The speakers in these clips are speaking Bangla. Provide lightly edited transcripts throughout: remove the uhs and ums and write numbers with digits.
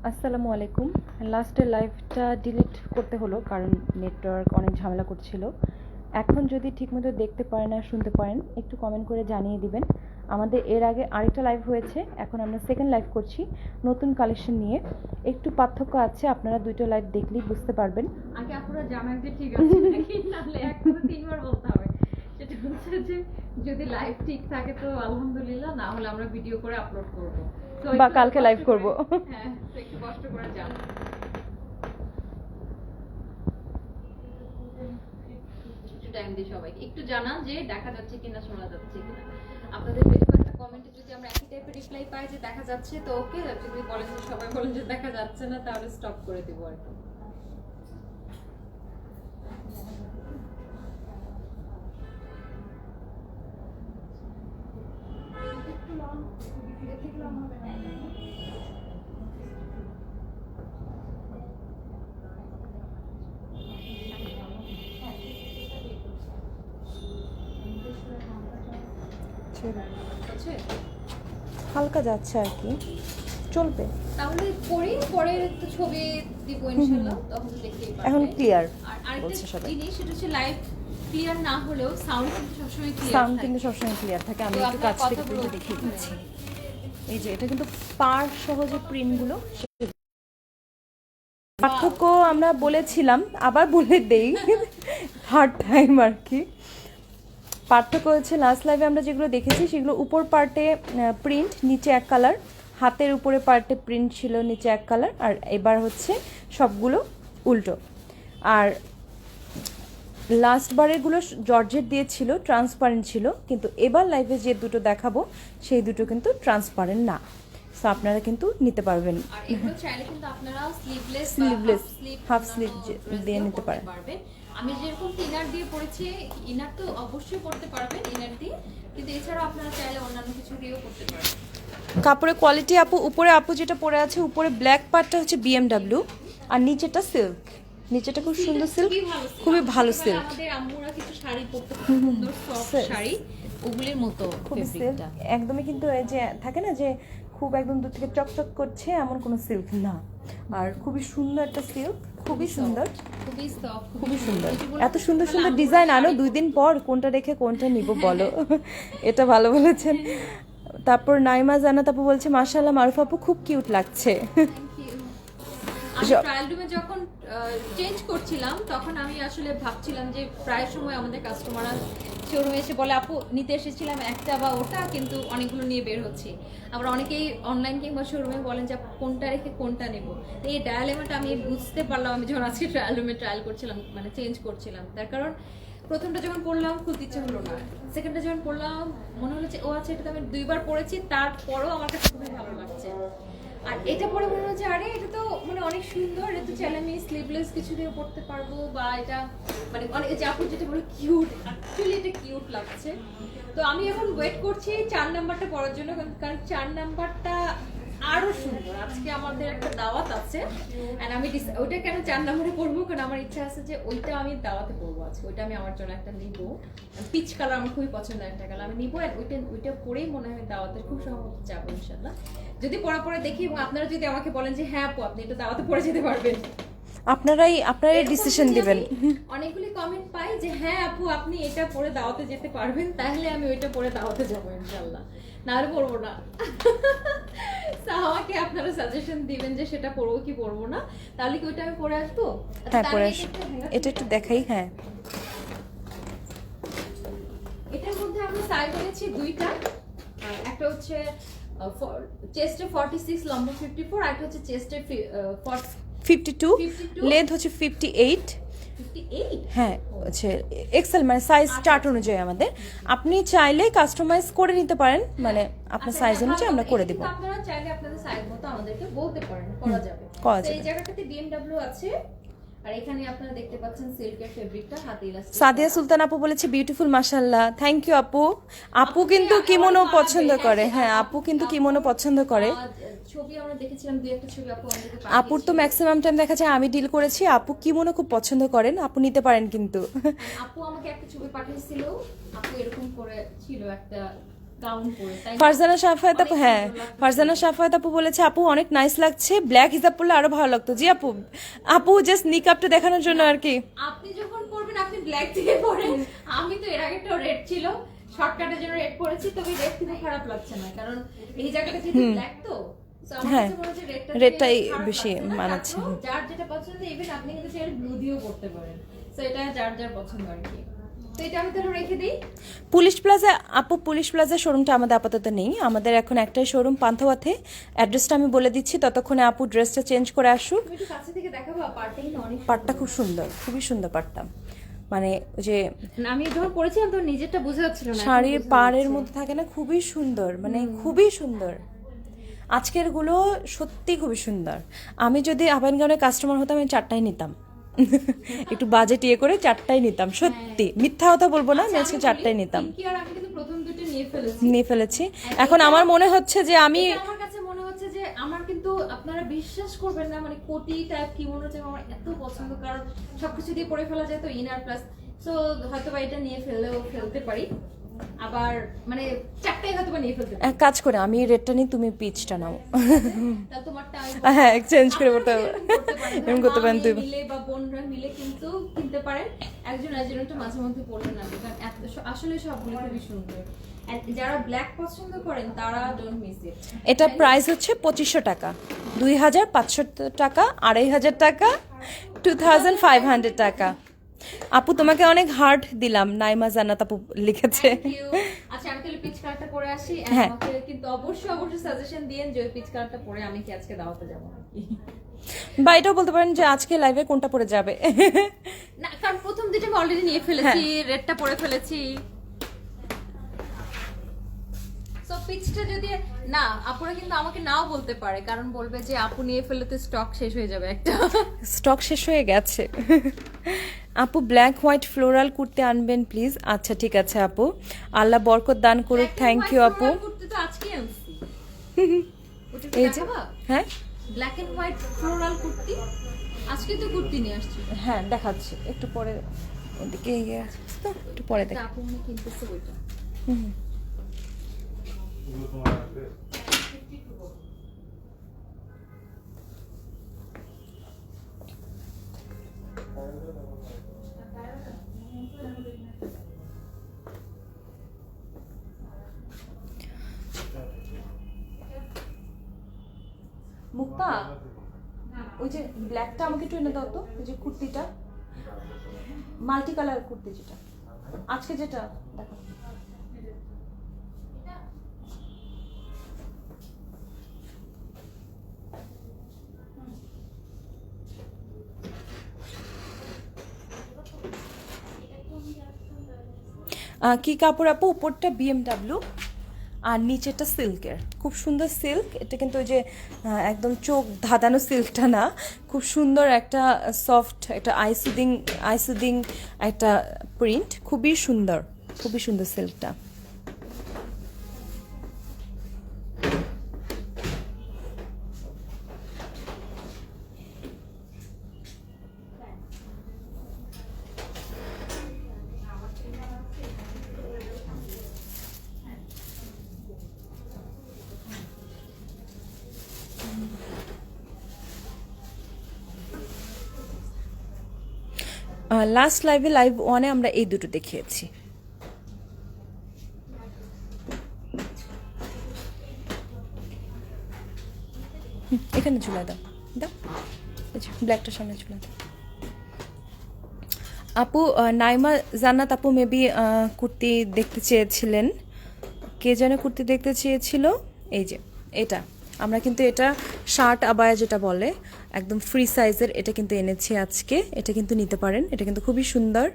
আসসালামু আলাইকুম। লাস্টের লাইভটা ডিলিট করতে হলো কারণ নেটওয়ার্ক অনেক ঝামেলা করছিল। এখন যদি ঠিকমতো দেখতে পারেন আর শুনতে পারেন একটু কমেন্ট করে জানিয়ে দিবেন। আমাদের এর আগে আরেকটা লাইভ হয়েছে, এখন আমরা সেকেন্ড লাইভ করছি নতুন কালেকশন নিয়ে। একটু পার্থক্য আছে, আপনারা দুটো লাইভ দেখলেই বুঝতে পারবেন। আগে আপনারা জানেন যে ঠিক আছে নাকি, নাহলে একবার তিনবার বলতে হবে। সেটা হচ্ছে যে যদি লাইভ ঠিক থাকে তো আলহামদুলিল্লাহ, না হলে আমরা ভিডিও করে আপলোড করব বা কালকে লাইভ করব। হ্যাঁ, একটু কষ্ট করে যান। একটু টাইম দিয়ে সবাইকে একটু জানান যে দেখা যাচ্ছে কিনা, শোনা যাচ্ছে কিনা। আপনাদের বেশিরভাগ একটা কমেন্টে যদি আমরা একই টাইপের রিপ্লাই পাই যে দেখা যাচ্ছে তো ওকে, যদি বলেন যে সবাই বলেন যে দেখা যাচ্ছে না তাহলে স্টপ করে দিব আর কি। হালকা যাচ্ছে আর কি, চলবে। তাহলে পরে পরে তো ছবি দিব ইনশাআল্লাহ, তখন দেখতেই পারবেন। এখন ক্লিয়ার আর আরেকটা বলছে সবাই। জিনিস, সেটা হচ্ছে লাইভ ক্লিয়ার না হলেও সাউন্ড কিন্তু সবসময় ক্লিয়ার সাউন্ড থাকে। কিন্তু সবসময় ক্লিয়ার থাকে। আমি তো একটু আপনার কাছ থেকে কথাগুলো প্রিন্ট দেখিয়ে দিচ্ছি। এই যে এটা কিন্তু পার সহ যে প্রিন্টগুলো, পার্থক্য আমরা বলেছিলাম, আবার বলে দেই থার্ড টাইম আর কি। পার্থক্য হচ্ছে লাস্ট লাইভে আমরা যেগুলো দেখেছি সেগুলো উপর পার্টে প্রিন্ট, নিচে এক কালার, হাতের উপরে পার্টে প্রিন্ট ছিল, নিচে এক কালার। আর এবার হচ্ছে সবগুলো উল্টো। আর লাস্ট বারেরগুলো জর্জেট দিয়েছিল, ট্রান্সপারেন্ট ছিল, কিন্তু এবার লাইভে যে দুটো দেখাবো সেই দুটো কিন্তু ট্রান্সপারেন্ট না। সো আপনারা কিন্তু নিতে পারবেন। আর এগুলো চাইলে কিন্তু আপনারা স্লিভলেস হাফ স্লিভ দিয়ে নিতে পারেন। আমি যেরকম ইনার দিয়ে পরেছি, ইনার তো অবশ্যই পরতে পারবেন ইনার দিয়ে, কিন্তু এছাড়াও আপনারা চাইলে অন্যান্য কিছু দিয়েও করতে পারবেন। কাপড়ের কোয়ালিটি আপু, উপরে আপু যেটা পরে আছে, উপরে ব্ল্যাক পার্টটা হচ্ছে বিএমডব্লিউ আর নিচেটা সিল্ক। নিচেটা খুব সুন্দর সিল্ক, খুবই ভালো সিল্ক। আমাদের আম্মুরা কিছু শাড়ি পরতে খুব সুন্দর সফট শাড়ি, ওগুলির মতো খুবই সিল্ক, একদমই। কিন্তু এই যে থাকে না যে খুব একদম দূর থেকে চকচক করছে, এমন কোনো সিল্ক না। আর খুবই সুন্দর একটা সিল্ক, খুবই সুন্দর, খুবই সফট, খুবই সুন্দর। এত সুন্দর সুন্দর ডিজাইন আনো, 2 দিন পর কোনটা রেখে কোনটা নিব বলো। এটা ভালো বলেছেন। তারপর নাইমা জান্নাত আপু বলছে মাশাআল্লাহ মারুফ আপু খুব কিউট লাগছে। আমি ট্রায়াল রুমে যখন চেঞ্জ করছিলাম তখন আমি আসলে ভাবছিলাম যে প্রায় সময় আমাদের কাস্টমাররা শোরুমে এসে বলে আপু নিতে এসেছিলাম একটা বা ওটা, কিন্তু অনেকগুলো নিয়ে বের হচ্ছি। আবার অনেকেই অনলাইন কিংবা শোরুমে বলেন যে কোনটা রেখে কোনটা নেব। তো এই ডায়ালেমাটা আমি বুঝতে পারলাম আমি যখন আজকে ট্রায়াল রুমে ট্রায়াল করছিলাম, মানে চেঞ্জ করছিলাম। তার কারণ প্রথমটা যখন পড়লাম খুলতে ইচ্ছে হলো না, সেকেন্ডটা যখন পড়লাম মনে হলো যে ও আচ্ছা, এটা তো আমি 2বার পড়েছি, তারপরও আমার কাছে খুবই ভালো লাগছে। আর এটা পরে মনে হচ্ছে আরে এটা তো মানে অনেক সুন্দর, এটা তো চাইলে আমি স্লিভলেস কিছু দিয়ে পড়তে পারবো, বা এটা মানে অনেক যে আপু যেটা বলে কিউট, অ্যাকচুয়ালি এটা কিউট লাগছে। তো আমি এখন ওয়েট করছি 4 নাম্বারটা পড়ার জন্য, কারণ 4 নাম্বারটা আরো সুন্দর। আজকে আমাদের একটা দাওয়াত আছে, এন্ড আমি ওইটা কেন 4 নম্বরে পড়বো, কারণ আমার ইচ্ছা আছে যে ওইটা আমি দাওয়াতে পড়বো আজকে। ওইটা আমি আমার জন্য একটা নিব, পিচ কালার আমার খুবই পছন্দের একটা কালার, আমি নিব। এন্ড ওইটা পরেই মনে হয় দাওয়াতে খুব সম্ভবত যাবো ইনশাআল্লাহ, যদি পড়া পরে দেখি। এবং আপনারা যদি আমাকে বলেন যে হ্যাঁ আপু আপনি এটা দাওয়াতে পড়ে যেতে পারবেন, আপনারাই ডিসিশন দিবেন। অনেকগুলি কমেন্ট পাই যে হ্যাঁ আপু আপনি এটা পরে দাওয়াতে যেতে পারবেন, তাহলে আমি ওইটা পরে দাওয়াতে যাবো ইনশাআল্লাহ, নাহলে পড়বো না। আমাকে আপনারা সাজেশন দিবেন যে সেটা পড়বো কি পড়বো না, তাহলে কি ওইটা আমি পরে আসবো। হ্যাঁ পরে আসবো, এটা একটু দেখাই। হ্যাঁ এটার মধ্যে আমরা সাইজ এনেছি দুইটা, একটা হচ্ছে চেস্টে 46, লম্বা 54, আর একটা হচ্ছে চেস্টে 52, লেন্থ হচ্ছে 58। হ্যাঁ হচ্ছে এক্সেল, মানে সাইজ চার্ট অনুযায়ী আমাদের। আপনি চাইলে কাস্টমাইজ করে নিতে পারেন, মানে আপনার সাইজ অনুযায়ী আমরা করে দিব। আপনারা চাইলে আপনাদের সাইজ মতো আমাদেরকে বলতে পারেন, করা যাবে। এই জায়গাটাতে বিএমডব্লিউ আছে, আর এখানে আপনারা দেখতে পাচ্ছেন সিল্কের ফেব্রিকটা, হাতে ইলাস্টিক। সাদিয়া সুলতান আপু বলেছে বিউটিফুল মাশাআল্লাহ, থ্যাংক ইউ আপু। আপু কিন্তু কিমোনো পছন্দ করে। হ্যাঁ আপু কিন্তু কিমোনো পছন্দ করে। ছবি আমরা দেখেছিলাম, দুই একটা ছবি আপু আমাদেরকে পাঠিয়েছে। আপুর তো ম্যাক্সিমাম টাইম দেখা যায় আমি ডিল করেছি, আপু কিমোনো খুব পছন্দ করেন, আপু নিতে পারেন কিন্তু। আপু আমাকে একটা ছবি পাঠিয়েছিল, আপু এরকম করে ছিল একটা গাউন পরে, তাই না? ফারজানা সাফায়াত আপু, অনেক হ্যাঁ সুন্দর লাগতো। ফারজানা সাফায়াত আপু বলেছে আপু অনেক নাইস লাগছে, ব্ল্যাক হিজাব পরলে আরো ভালো লাগতো। জি আপু, আপু জাস্ট নিকাবটা দেখানোর জন্য আর কি। আপনি যখন পরবেন আপনি ব্ল্যাক দিয়ে পরেন, আমি তো এর আগে একটা রেড ছিল, শর্টকাটের জন্য রেড পরেছি, তবে রেড কিন্তু খারাপ লাগছে না, কারণ এই জায়গাটা যেহেতু ব্ল্যাক তো so আমার হ্যাঁ, কাছে মনে হচ্ছে রেডটা রেডটাই খারাপ বেশি লাগছে না। মানাচ্ছে। তারপরেও যার যেটা পছন্দ, ইভেন আপনি কিন্তু চাইলে ব্লু দিয়েও পরতে পারেন, তো এটা যার যার পছন্দ আর কি। তো এটা আমি তাহলে রেখে দিই। পুলিশ প্লাজা আপু, পুলিশ প্লাজা শোরুমটা আমাদের আপাতত নেই, আমাদের এখন একটাই শোরুম পান্থপথে। অ্যাড্রেসটা আমি বলে দিচ্ছি, ততক্ষণে আপু ড্রেসটা চেঞ্জ করে আসুক। তুমি একটু কাছে থেকে দেখাবো, পার্টটা কিন্তু অনেক পাটটা খুব সুন্দর, খুবই সুন্দর পাটটা, মানে ওই যে না, আমি যখন পরেছিলাম তো নিজেরটা বোঝা যাচ্ছিল না, এখন শাড়ির বোঝা পাড়ের যাচ্ছে। মধ্যে থাকে না, খুবই সুন্দর, মানে খুবই সুন্দর। আজকের গুলো সত্যি খুবই সুন্দর। আমি যদি আবাইন গাউনের কাস্টমার হতাম আমি 4টাই নিতাম। একটু বাজেট ইয়ে করে 4টাই নিতাম, সত্যি মিথ্যা কথা বলবো না, আমি আজকে 4টাই নিতাম। পিঙ্কি আর আমি কিন্তু প্রথম দুটো নিয়ে ফেলেছি। নিয়ে ফেলেছি। এখন আমার মনে হচ্ছে যে আমি এটা আমার কাছে মনে হচ্ছে যে আমার কিন্তু আপনারা বিশ্বাস করবেন না, মানে কোটি টাইপ কি মনে হচ্ছে আমার এত পছন্দ, কারণ সবকিছু দিয়ে পরে ফেলা যায় তো, ইনার প্লাস, সো হয়তো বা এটা নিয়ে ফেলতে পারি, আবার মানে 4টাই হয়তো বা নিয়ে ফেলতে পারি। এক কাজ করে আমি রেডটা নিই, তুমি পিচটা নাও। তাহলে তোমারটা আমি হ্যাঁ, এক্সচেঞ্জ করে পড়তে আপনারা হবে। এরকম করতে পারেন, এরকম করতে পারেন মা তুই। মেয়ে মিলে বা বোনরা মিলে কিন্তু কিনতে পারেন, একজন একজনটা মাঝে মধ্যে পড়লে না, কারণ আসলে সবগুলো খুবই সুন্দর। আর যারা ব্ল্যাক পছন্দ করেন তারা ডোন্ট মিস ইট। এটা প্রাইস হচ্ছে 2500 টাকা, 2500 টাকা, 2500 টাকা, 2500 টাকা। আপু তোমাকে অনেক হার্ট দিলাম, নাইমা জান্নাত আপু লিখেছে। Thank you. আচ্ছা আমি তাহলে পিচ কালারটা পরে আসি, and হ্যাঁ। আমাকে কিন্তু অবশ্যই সাজেশন দিয়েন যে ওই পিচ কালারটা পরে আমি কি আজকে দাওয়াতে যাবো নাকি। বা এটাও বলতে পারেন যে আজকে লাইভে কোনটা পরে যাবে। না, কারণ প্রথম দুটো আমি অলরেডি নিয়ে ফেলেছি, রেডটা পরে ফেলেছি। সো পিচটা যদি না, আপুরা কিন্তু আমাকে নাও বলতে পারে, কারণ বলবে যে আপু নিয়ে ফেললে তো স্টক শেষ হয়ে যাবে একটা। স্টক শেষ হয়ে গেছে। আপু ব্ল্যাক হোয়াইট ফ্লোরাল কুর্তি আনবেন প্লিজ। আচ্ছা ঠিক আছে আপু, আল্লাহ বরকত দান করুক। থ্যাংক ইউ আপু। কুর্তি তো আজকে আনছি। ওটা এই কি যে দেখাবা? হ্যাঁ black and white floral kurti আজকে তো কুর্তি নিয়ে আসছি। হ্যাঁ দেখাচ্ছি, একটু পরে ওদিকে ইয়ে আছে তো, একটু পরে দেখ। আপু মনে কিনতেছে ওইটা। মুক্তা, ওই যে ব্ল্যাকটা আমাকে একটু এনে দাও তো, ওই যে কুর্তিটা, মাল্টি কালার কুর্তি যেটা আজকে যেটা দেখো। কি কাপড় আপু? উপরটা বিএমডাব্লিউ আর নিচেটা সিল্কের, খুব সুন্দর সিল্ক। এটা কিন্তু ওই যে একদম চোখ ধাঁধানো সিল্কটা না, খুব সুন্দর একটা সফট, একটা আইসুদিং একটা প্রিন্ট, খুবই সুন্দর, খুবই সুন্দর সিল্কটা। লাস্ট লাইভ 1-এ আমরা এই দুটো দেখিয়েছি। এখানে ঝুলাই দাও, দাও ব্ল্যাকটার সামনে ঝুলাই দাও। আপু নাইমা জান্নাত আপু মেবি কুর্তি দেখতে চেয়েছিলেন, কে যেন কুর্তি দেখতে চেয়েছিল। এই যে এটা, আমরা কিন্তু এটা শার্ট আবায়া যেটা বলে একদম ফ্রি সাইজের, এটা কিন্তু এনেছি আজকে, এটা কিন্তু নিতে পারেন, এটা কিন্তু খুবই সুন্দর,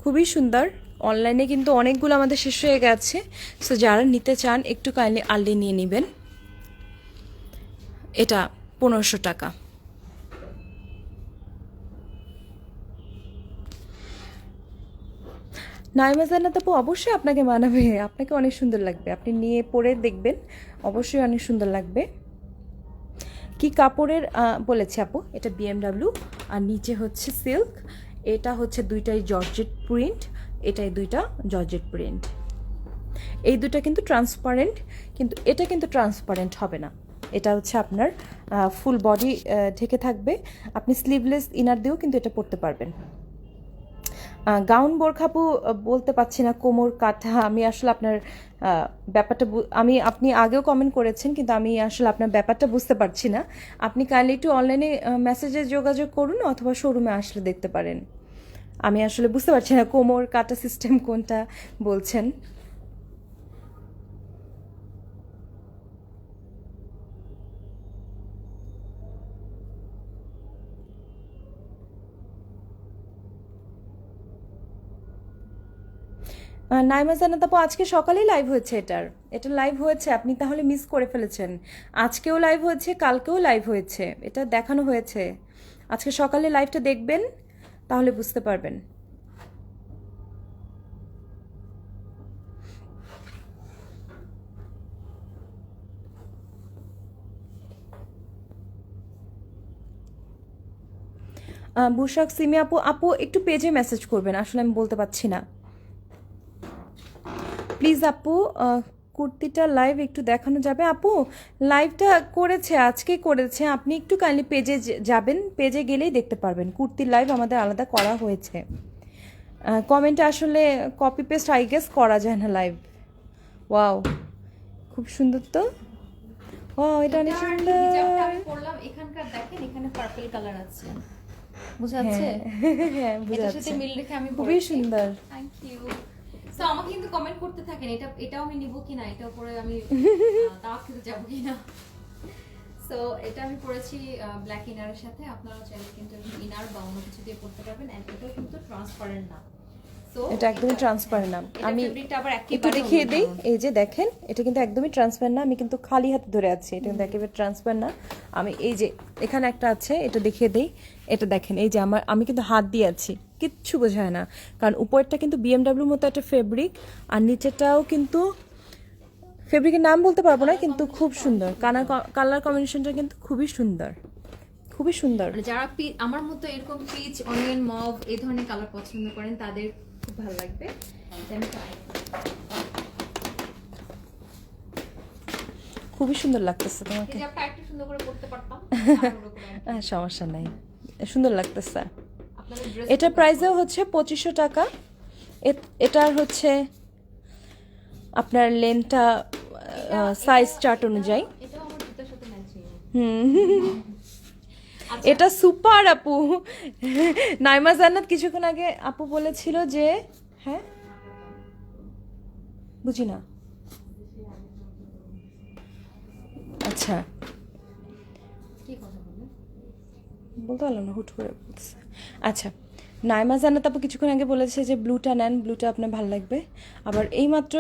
খুবই সুন্দর। অনলাইনে কিন্তু অনেকগুলো আমাদের শেষ হয়ে গেছে, সো যারা নিতে চান একটু কাইন্ডলি আর্লি নিয়ে নেবেন। এটা 1500 টাকা। নাইমা জান্নাত আপু অবশ্যই আপনাকে মানাবে, আপনাকে অনেক সুন্দর লাগবে, আপনি নিয়ে পরে দেখবেন, অবশ্যই অনেক সুন্দর লাগবে। কি কাপড়ের বলেছে আপু? এটা বিএমডাব্লিউ আর নিচে হচ্ছে সিল্ক, এটা হচ্ছে দুইটাই জর্জেট প্রিন্ট, এটাই দুইটা জর্জেট প্রিন্ট। এই দুটো কিন্তু ট্রান্সপারেন্ট, কিন্তু এটা কিন্তু ট্রান্সপারেন্ট হবে না। এটা হচ্ছে আপনার ফুল বডি ঢেকে থাকবে, আপনি স্লিভলেস ইনার দিয়েও কিন্তু এটা পরতে পারবেন। গাউন বোরখাপু বলতে পারছি না, কোমর কাটা। আমি আসলে আপনার ব্যাপারটা আপনি আগেও কমেন্ট করেছেন, কিন্তু আমি আসলে আপনার ব্যাপারটা বুঝতে পারছি না। আপনি কাইন্ডলি একটু অনলাইনে মেসেজে যোগাযোগ করুন, অথবা শোরুমে আসলে দেখতে পারেন। আমি আসলে বুঝতে পারছি না কোমর কাটা সিস্টেম কোনটা বলছেন। নাইমা জান্নাত আপু আজকে সকালেই লাইভ হয়েছে, এটা লাইভ হয়েছে, আপনি তাহলে মিস করে ফেলেছেন। আজকেও লাইভ হয়েছে, কালকেও লাইভ হয়েছে, এটা দেখানো হয়েছে। আজকে সকালে লাইভটা দেখবেন, তাহলে বুঝতে পারবেন। বুশাক সিমি আপু একটু পেজে মেসেজ করবেন, আসলে আমি বলতে পারছি না। প্লিজ আপু কুর্তিটা লাইভ একটু দেখানো যাবে? আপু লাইভটা করেছে, আজকে করেছে, আপনি একটু কাইন্ডলি পেজে যাবেন, পেজে গেলেই দেখতে পারবেন। কুর্তির লাইভ আমাদের আলাদা করা হয়েছে। কমেন্টে আসলে কপি পেস্ট আই গেস করা যায় না লাইভ। ওয়াও, খুব সুন্দর তো। ওয়াও, এটা অনেক সুন্দর। হিজাবটা আমি পরলাম, এখানকার দেখেন এখানে পার্পল কালার আছে, বুঝা যাচ্ছে? হ্যাঁ, বুঝা এটার যাচ্ছে। সাথে মিল রেখে আমি খুবই সুন্দর। Thank you. সো আমাকে কিন্তু কমেন্ট করতে থাকেন, এটাও আমি নিব কিনা, এটাও পরে আমি দাওয়াত খেতে যাব কিনা। সো এটা আমি পরেছি ব্ল্যাক ইনারের সাথে, আপনারা চাইলে কিন্তু ইনার বা অন্য কিছু দিয়ে পরতে পারবেন। এন্ড এটাও কিন্তু ট্রান্সপারেন্ট না, এটা একদমই ট্রান্সপারেন্ট না। আমি আবার একটু দেখিয়ে দিই, এই যে দেখেন, এটা কিন্তু একদমই ট্রান্সপারেন্ট না। আমি কিন্তু খালি হাতে ধরে আছি, এটা কিন্তু একেবারে ট্রান্সপারেন্ট না। আমি এই যে এখানে একটা আছে, এটা দেখিয়ে দিই, এটা দেখেন, এই যে আমি কিন্তু হাত দিয়ে আছি, কিচ্ছু বোঝায় না, কারণ উপরটা কিন্তু বিএমডাব্লিউর মতো একটা ফেব্রিক, আর নিচেটাও কিন্তু ফেব্রিকের নাম বলতে পারবো না, কিন্তু খুব সুন্দর। কালার কম্বিনেশনটা কিন্তু খুবই সুন্দর, খুবই সুন্দর। যারা আমার মতো এরকম পিচ, অনিয়ন, মভ এই ধরনের কালার পছন্দ করেন তাদের খুব ভালো লাগবে। খুবই সুন্দর লাগতেছে তোমাকে। হিজাবটা একটু সুন্দর করে পরতে পারতাম, সমস্যা নাই, সুন্দর লাগতেছে। আপনাদের ড্রেস এটা প্রাইসও হচ্ছে 2500 টাকা। এটার হচ্ছে আপনার লেনটা সাইজ চার্ট অনুযায়ী। এটাও আমার জুতার সাথে ম্যাচিং। এটা সুপার আপু। নাইমা জান্নাত কিছুক্ষণ আগে আপু বলেছিল যে, হ্যাঁ বুঝি না, আচ্ছা কি কথা বলবেন বলতে পারলাম না, হুট করে বলছে। আচ্ছা, নাইমা জান্নাত আপু কিছুক্ষণ আগে বলেছে যে ব্লুটা নেন, ব্লুটা আপনার ভালো লাগবে। আবার এইমাত্র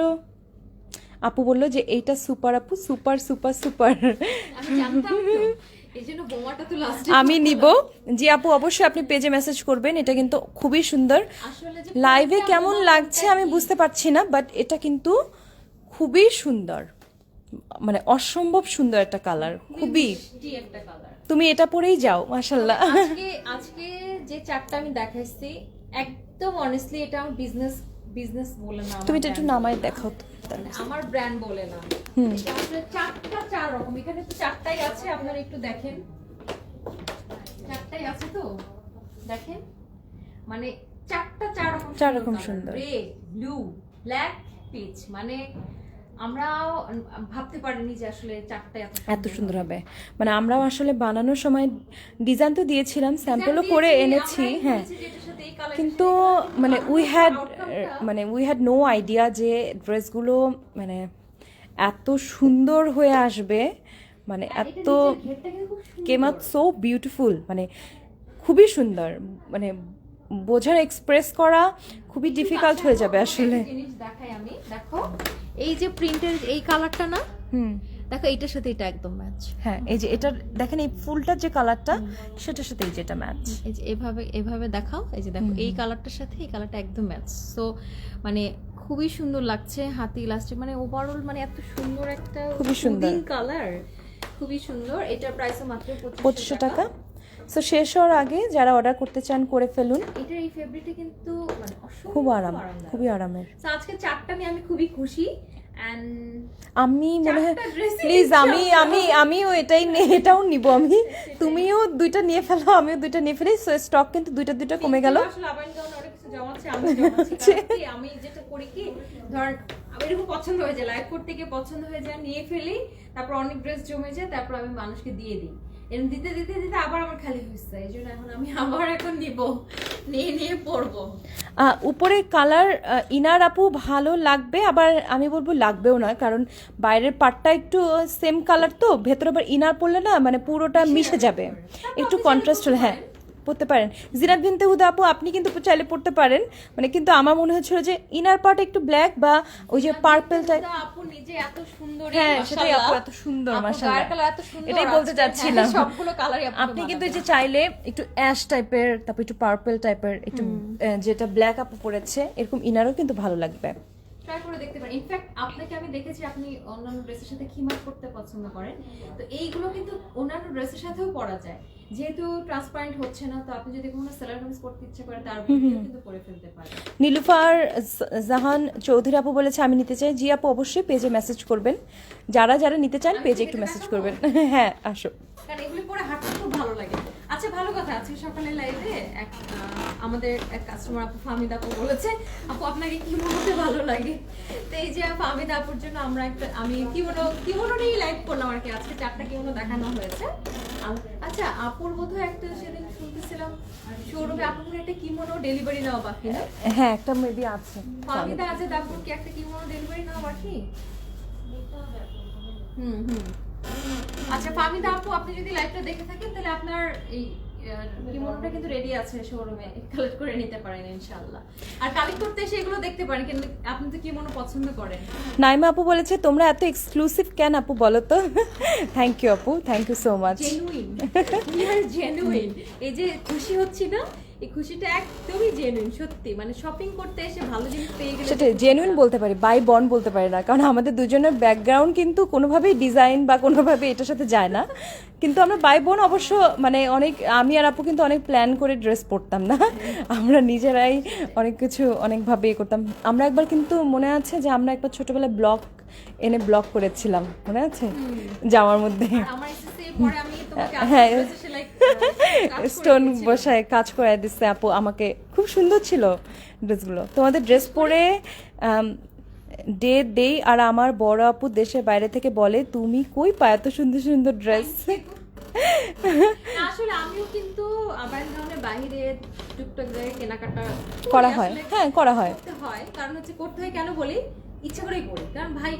আপু বললো যে এইটা সুপার আপু, সুপার সুপার সুপার। আমি জানতাম তো, এইজন্য বোমাটা তো লাস্টে আমি নিব। জি আপু, অবশ্যই আপনি পেজে মেসেজ করবেন। এটা কিন্তু খুবই সুন্দর। আসলে যে লাইভে কেমন লাগছে আমি বুঝতে পারছি না, বাট এটা কিন্তু খুবই সুন্দর, মানে অসম্ভব সুন্দর একটা কালার, খুবই। মিষ্টি একটা কালার। তুমি এটা পরেই যাও, মাশাআল্লাহ। আজকে যে চারটা আমি দেখাইছি একদম অনেস্টলি এটা আমার বিজনেস বলে না, তুমি এটা একটু নামায় দেখাও তো। আমার ব্র্যান্ড বলে না। এটা আসলে চার রকম, এখানে তো চারটাই আছে, আপনারা একটু দেখেন, চারটাই আছে তো দেখেন, মানে চার রকম সুন্দর। রেড, ব্লু, ব্ল্যাক, পিচ, মানে আমরা ভাবতে পারিনি যে আসলে চারটাই এত সুন্দর হবে। মানে আমরাও আসলে বানানোর সময় ডিজাইন তো দিয়েছিলাম, স্যাম্পলও করে এনেছি, হ্যাঁ, কিন্তু মানে উই হ্যাড নো আইডিয়া যে ড্রেসগুলো মানে এত সুন্দর হয়ে আসবে, মানে এত কেম আউট সো বিউটিফুল, মানে খুবই সুন্দর, মানে বোঝার এক্সপ্রেস করা খুবই ডিফিকাল্ট হয়ে যাবে আসলে। জিনিস দেখাই আমি, দেখো এই যে প্রিন্টের এই কালারটা না, দেখো এইটার সাথে এটা একদম ম্যাচ। হ্যাঁ, এই যে এটা দেখেন, এই ফুলটার যে কালারটা সেটার সাথে এই যেটা ম্যাচ। এই যে এভাবে দেখাও, এই যে দেখো এই কালারটার সাথে এই কালারটা একদম ম্যাচ। সো মানে খুবই সুন্দর লাগছে, হাতি ইলাস্টিক, মানে ওভারঅল মানে এত সুন্দর একটা খুবই সুন্দর কালার, খুবই সুন্দর। এটার প্রাইসও মাত্র 2500 টাকা। সো শেষ হওয়ার আগে যারা অর্ডার করতে চান করে ফেলুন। এটার এই ফেব্রিকটা কিন্তু মানে খুব আরাম, খুবই আরামের। সো আজকে চারটা নিয়ে আমি খুবই খুশি। এন্ড আমি মনে হয় চারটা dress-ই প্লিজ নিচ্ছি আমি আমি আমিও এটাও নিব আমি, তুমিও 2টা নিয়ে ফেলো আমিও 2টা নিয়ে ফেলি, সো স্টক কিন্তু দুইটা কমে গেল। আসলে আবার গাউন অনেক কিছু জমাচ্ছে, আমি জমাচ্ছি কারণ কি, আমি যেটা করি কি, ধর আমি এরকম পছন্দ হয়ে যায়, লাইভ করতে গিয়ে পছন্দ হয়ে যায়, নিয়ে ফেলি, তারপর অনেক ড্রেস জমে যায়, তারপর আমি মানুষকে দিয়ে দিই, এরকম দিতে দিতে দিতে আবার আমার খালি হচ্ছে, এই জন্য এখন আমি আবার এখন নিয়ে পরবো। উপরে কালার ইনার আপু ভালো লাগবে, আবার আমি বলবো লাগবেও না, কারণ বাইরের পাটটা একটু সেম কালার, তো ভেতরে আবার ইনার পরলে না মানে পুরোটা মিশে যাবে, একটু কন্ট্রাস্ট হলে। হ্যাঁ পড়তে পারেন। জিনাত বিনতে হুদা আপু আপনি কিন্তু চাইলে পড়তে পারেন, মানে কিন্তু আমার মনে হচ্ছিল যে ইনার পার্ট একটু ব্ল্যাক বা ওই যে পার্পল টাইপ। আপু নিজে এত সুন্দর, হ্যাঁ সেটাই আপু, এত সুন্দর মাশাআল্লাহ, গায়ের কালার এত সুন্দর, এটাই বলতে চাচ্ছিলাম। সবগুলো কালারই আপনি কিন্তু এই যে চাইলে একটু অ্যাশ টাইপের, তারপর একটু পার্পল টাইপের, একটু যেটা ব্ল্যাক আপু পরেছে এরকম ইনারও কিন্তু ভালো লাগবে, ট্রাই করে দেখতে পারেন। ইনফ্যাক্ট আপনাকে আমি দেখেছি আপনি অন্যান্য ড্রেসের সাথে খিমার করতে পছন্দ করেন, তো এইগুলো কিন্তু অন্যান্য ড্রেসের সাথেও পরা যায়, যেহেতু ট্রান্সপারেন্ট হচ্ছে না, তো আপনি যদি কোনো সেলার কামিজ পরতে ইচ্ছে করেন তার ভিতরেও কিন্তু পরে ফেলতে পারেন। নীলুফার জাহান চৌধুরী আপু বলেছে আমি নিতে চাই। জি আপু অবশ্যই পেজে মেসেজ করবেন, যারা যারা নিতে চান পেজে একটু মেসেজ করবেন। হ্যাঁ আসো, কারণ এগুলো পরে হাঁটতে খুব ভালো লাগে। আচ্ছা ভালো কথা, আজকে সকালে লাইভে আমাদের এক কাস্টমার আপু ফাহমিদা আপু বলেছে আপু আপনাকে কি মনে ভালো লাগে, তো এই যে ফাহমিদা আপুর জন্য আমরা আমি কিমোনো নিয়ে লাইভ করলাম আর কি, আজকে 4টা কিমোনো দেখানো হয়েছে। আচ্ছা আপুর বোধহয় একটা সেদিন শুনতেছিলাম শোরুমে আপুর একটা কিমোনো ডেলিভারি নেওয়া বাকি না? হ্যাঁ একটা মেবি আছে। ফাহমিদা আছে আপুর কি একটা কিমোনো ডেলিভারি নেওয়া বাকি? আচ্ছা ফাহমিদা আপু আপনি যদি লাইভটা দেখে থাকেন তাহলে আপনার এই কিমোনোটা কিন্তু রেডি আছে শোরুমে, কালেক্ট করে নিতে পারেন ইনশাআল্লাহ। আর কালেক্ট করতে এসে এগুলো দেখতে পারেন, কিন্তু আপনি তো কিমোনো পছন্দ করেন। নাইমা আপু বলেছে তোমরা এত এক্সক্লুসিভ কেন আপু বলো তো। থ্যাংক ইউ আপু, thank you so much. Genuine, we are genuine. এই যে খুশি হচ্ছি না, এই খুশিটা একদমই জেনুইন, সত্যি মানে শপিং করতে এসে ভালো জিনিস পেয়ে গেলে সেটাই জেনুইন বলতে পারি, বাই বন বলতে পারি না, কারণ আমাদের দুজনের ব্যাকগ্রাউন্ড কিন্তু কোনোভাবেই ডিজাইন বা কোনোভাবে এটার সাথে যায় না, কিন্তু আমরা বাই বোন অবশ্য মানে অনেক, আমি আর আপু কিন্তু অনেক প্ল্যান করে ড্রেস পরতাম না, আমরা নিজেরাই অনেক কিছু অনেকভাবে করতাম। আমরা একবার কিন্তু মনে আছে যে আমরা একবার ছোটবেলায় ব্লক এনে ব্লক করেছিলাম, মনে আছে জামার মধ্যে, আমার এসএসসি পরে আমি তোমাকে হ্যাঁ আজকে সেলাই স্টোন বসায় কাজ করে দিচ্ছে আপু আমাকে, খুব সুন্দর ছিল ড্রেসগুলো। তোমাদের ড্রেস পরে দেই, আর আমার বড় আপু দেশের বাইরে থেকে বলে তুমি কই পায় এত সুন্দর সুন্দর ড্রেস। আসলে আমিও কিন্তু আবার ধরনের বাইরে টুকটাক জায়গায় কেনাকাটা করা হয়, হ্যাঁ করা হয়, করতে হয়, কারণ হচ্ছে করতে হয় কেন বলি, ইচ্ছা করেই করি, কারণ ভাই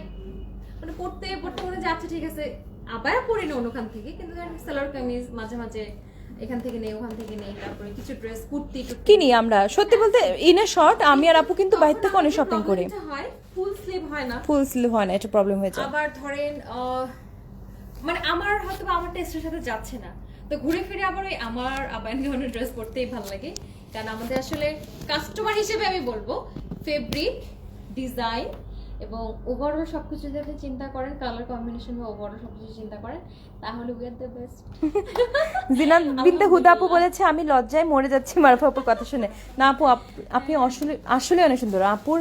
মানে পড়তে মনে যাচ্ছে ঠিক আছে আবার পড়ি না অন্যখান থেকে, কিন্তু সালোয়ার কামিজ মাঝে মাঝে এখান থেকে নেই ওখান থেকে নেই, তারপরে কিছু ড্রেস কুর্তি কিনি আমরা। সত্যি বলতে ইন এ শর্ট আমি আর আপু কিন্তু বাইরে থেকে অনেক শপিং করি, হয় ফুল স্লিভ হয় না, ফুল স্লিভ হয় না, এটা প্রবলেম হয়ে যায়। আবার ধরেন মানে আমার হয়তো আমার টেস্টের সাথে যাচ্ছে না, তো ঘুরে ফিরে আবার ওই আমার আবায়ন ধরনের ড্রেস পরতেই ভালো লাগে, কারণ আমাদের আসলে কাস্টমার হিসেবে আমি বলবো ফেব্রিক ডিজাইন এবং ওভারঅল সবকিছু যদি চিন্তা করেন, কালার কম্বিনেশন বা ওভারঅল সবকিছু চিন্তা করেন, তাহলে we are the best. Zinat Binte Huda আপু বলেছে আমি লজ্জায় মরে যাচ্ছি মারুফা আপুর কথা শুনে। না আপু আপনি আসলে অনেক সুন্দর আপুর,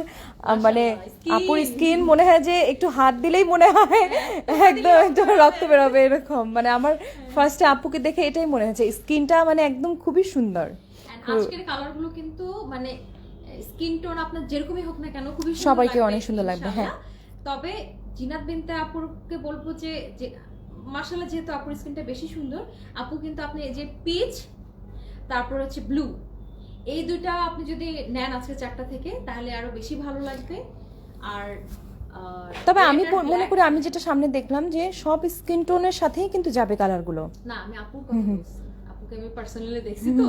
মানে আপুর স্কিন মনে হয় যে একটু হাত দিলেই মনে হয় একদম রক্ত বেরোবে এরকম, মানে আমার ফার্স্টে আপুকে দেখে এটাই মনে হয়েছে, স্কিনটা মানে একদম খুবই সুন্দর। আজকের কালারগুলো কিন্তু মানে স্কিন টোন আপনার যেরকমই হোক না কেন খুবই সবাইকে অনেক সুন্দর লাগবে। হ্যাঁ তবে জিনাত বিনতে আপুকে বলবো যে মাশাআল্লাহ যেহেতু আপুর স্কিনটা বেশি সুন্দর, আপু কিন্তু আপনি এই যে পিচ তারপর হচ্ছে ব্লু, এই দুইটা আপনি যদি নেন আজকে 4টা থেকে তাহলে আরো বেশি ভালো লাগবে। আর তবে আমি মনে করি আমি যেটা সামনে দেখলাম যে সব স্কিন টোনের সাথেই কিন্তু যাবে কালারগুলো। না আমি আপুর কথা বলছি, আপুকে আমি পার্সোনালি দেখছি তো,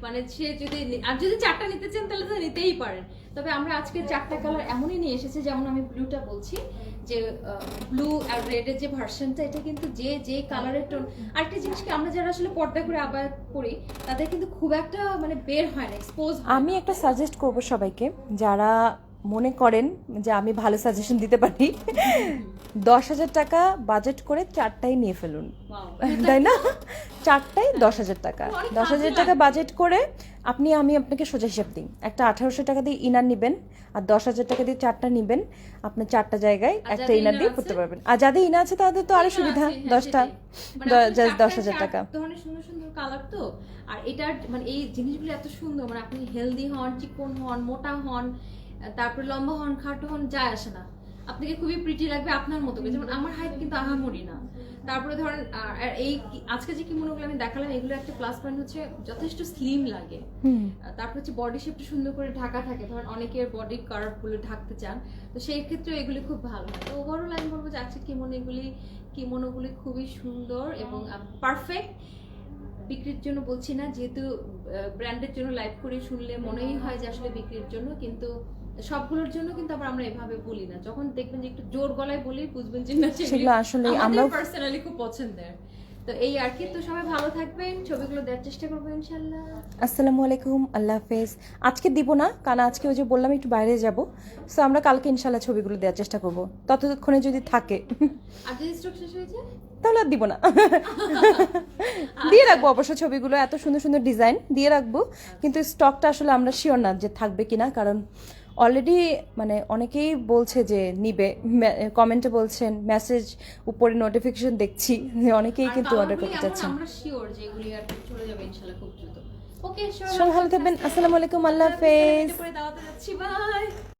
মানে সে যদি 4টা নিতে চান তাহলে তো নিতেই পারেন। তবে আমরা আজকে 4টা কালার এমনই নিয়ে এসেছি, যেমন আমি ব্লুটা বলছি যে ব্লু আর রেডের যে ভার্সনটা, এটা কিন্তু যে কালারের টোন। আরেকটা জিনিস কি, আমরা যারা আসলে পর্দা করে আবার করি তাদের কিন্তু খুব একটা মানে বের হয় না, এক্সপোজ। আমি একটা সাজেস্ট করব সবাইকে, যারা মনে করেন যে আমি ভালো সাজেশন দিতে পারি, 10,000 টাকা বাজেট করে 4টাই নিয়ে ফেলুন, তাই না? 4টাই 10,000 টাকা, 10,000 টাকা বাজেট করে আমি আপনাকে সোজা হিসাব দিই, একটা 1800 টাকা দিয়ে ইনার নেবেন আর 10,000 টাকা দিয়ে 4টা নেবেন, আপনি 4টা জায়গায় একটা ইনার দিয়ে পড়তে পারবেন। আর যাদের ইনার আছে তাদের তো আরো সুবিধা, 10টা জাস্ট 10,000 টাকা। ধরনের সুন্দর সুন্দর কালার তো, আর এটার মানে এই জিনিসগুলো এত সুন্দর, মানে আপনি হেলদি হন, চিকন হন, মোটা হন, তারপর লম্বা হন, খাটো হন, যায় আসে না, আপনাকে খুবই প্রিটি লাগবে আপনার মতো করে। যেমন আমার হাইট কিন্তু আহামরি না। তারপরে ধরেন আর এই আজকে যে কিমোনোগুলো আমি দেখালাম, এগুলো একটা প্লাস পয়েন্ট হচ্ছে যথেষ্ট স্লিম লাগে। তারপর হচ্ছে বডি শেপটা সুন্দর করে ঢাকা থাকে, ধরেন অনেকের বডি কার্ভ গুলো ঢাকতে চান, তো সেই ক্ষেত্রে এগুলি খুব ভালো হয়। তো ওভারঅল আমি বলবো যে আজকে কিমোনোগুলি খুবই সুন্দর এবং পারফেক্ট। বিক্রির জন্য বলছি না, যেহেতু ব্র্যান্ডের জন্য লাইভ করে শুনলে মনেই হয় যে আসলে বিক্রির জন্য, কিন্তু সবগুলোর জন্য কিন্তু আবার আমরা এভাবে বলি না। যখন দেখবেন যে একটু জোর গলায় বলি, বুঝবেন যে না, সেগুলো আসলে আমরা পার্সোনালি খুব পছন্দের। তো এই আর কি। তো সবাই ভালো থাকবেন, ছবিগুলো দেওয়ার চেষ্টা করবো ইনশাআল্লাহ। আসসালামু আলাইকুম, আল্লাহ হাফেজ। আজকে দিব না, কারণ আজকে ওই যে বললাম একটু বাইরে যাব, সো আমরা কালকে ইনশাআল্লাহ ছবিগুলো দেওয়ার চেষ্টা করব, ততক্ষণে যদি থাকে। আর যদি স্টক শেষ হয়ে যায় তাহলে আর দিব না, দিয়ে রাখবো অবশ্য ছবিগুলো, এত সুন্দর সুন্দর ডিজাইন দিয়ে রাখবো, কিন্তু স্টকটা আসলে আমরা শিওর না যে থাকবে কিনা, কারণ অলরেডি মানে অনেকেই বলছে যে নিবে, কমেন্টে বলছেন, মেসেজ উপরে নোটিফিকেশন দেখছি যে অনেকেই কিন্তু অর্ডার করতে চাচ্ছেন। আমরা শিওর যে এগুলি আর চলে যাবে ইনশাআল্লাহ খুব দ্রুত। ওকে, সবাই ভালো থাকবেন, আসসালামু আলাইকুম, আল্লাহ হাফেজ। দাওয়াতে যাচ্ছি, বাই।